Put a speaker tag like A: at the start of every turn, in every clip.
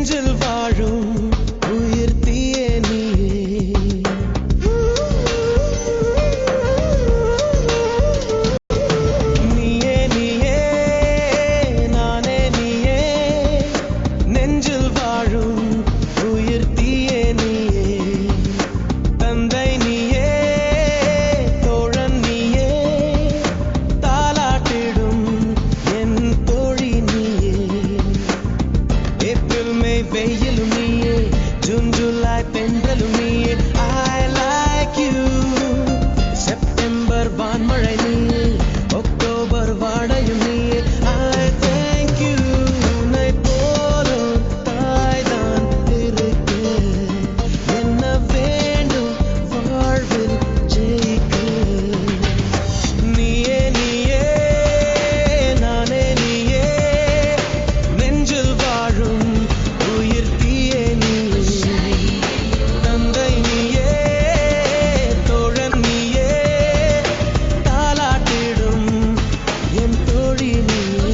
A: நெஞ்சில் வாழும் உயிர் தீயே நீயே நீயே நானே நீயே நெஞ்சில் வாழும் உயிர் தீயே நீயே தந்தை நீயே தோழன் நீயே தாலாட்டிடும் என் தோழி நீயே ஏப்ரல் மே வெயிலும் நீயே ஜூன் ஜூலை தென்றலும் நீயே I like you செப்டம்பர் வான்மழை நீயே அக்டோபர் வாடையும் நீயே I thank you உன்னை போலும் தாய்தான் இருக்க என்ன வேண்டும் வாழ்வில் ஜெயிக்க நீயே நீயே நானே நீயே நெஞ்சில் வாழும் உயிர் தீயே நீயே தந்தை நீயே தோழன் நீயே தாலாட்டிடும் என் தோழி நீயே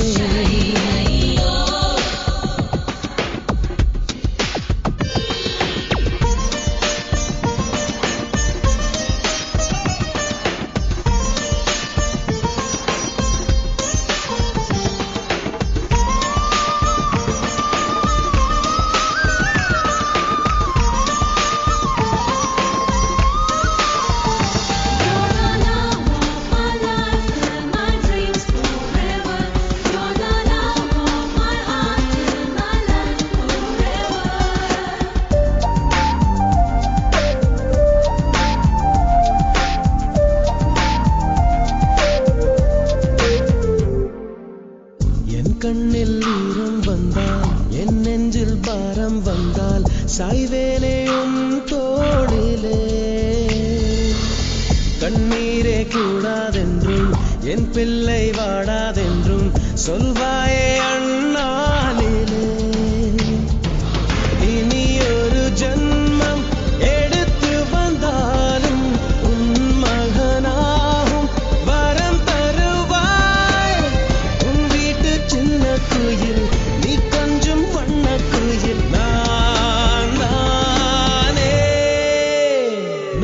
A: என் கண்ணில் ஈரம் வந்தால் என் நெஞ்சில் பாரம் வந்தால் சாய்வேனே உன் தோளிலே கண்ணீரே கூடாதென்றும் என் பிள்ளை வாடாதென்றும் சொல்வாயே அண்ணாலிலே இனி ஒரு ஜன்மம் எடுத்து வந்தாலும் உன் மகனாகும் வரம் தருவாய் உன் வீட்டு சின்ன குயில் நீ கொஞ்சம் வண்ண குயில் நான் தானே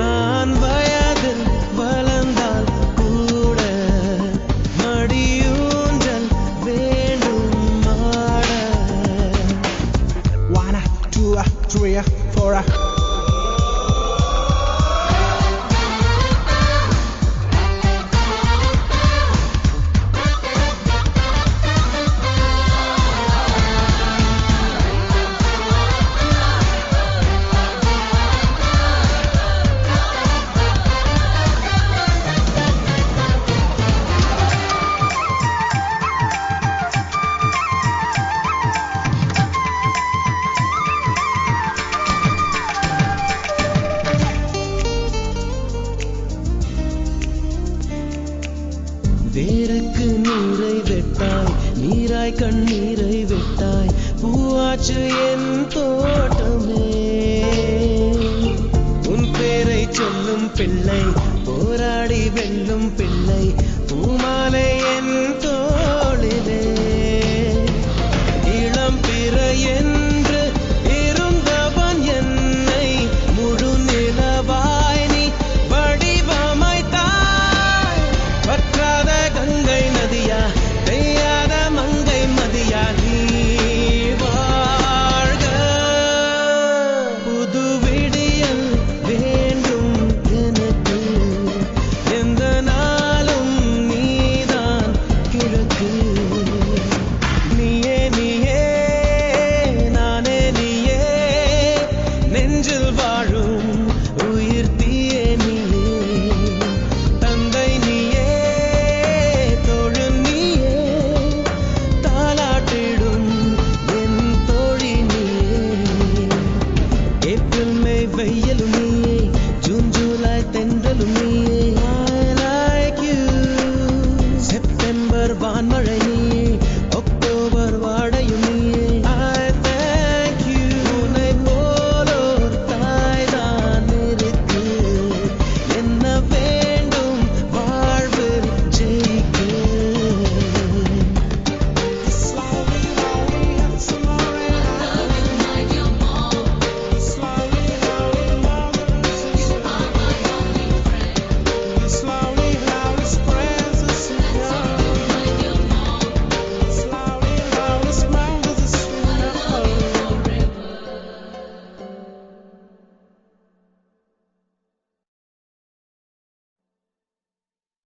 A: நான் வயதில் வளர்ந்தால் கூட மடியூஞ்சல் வேண்டும் ஆட
B: 1, 2, 3, 4.
A: வேருக்கு நீரை வெட்டாய் நீராய் கண்ணீரை வெட்டாய் பூவாச்சு என் தோட்டமே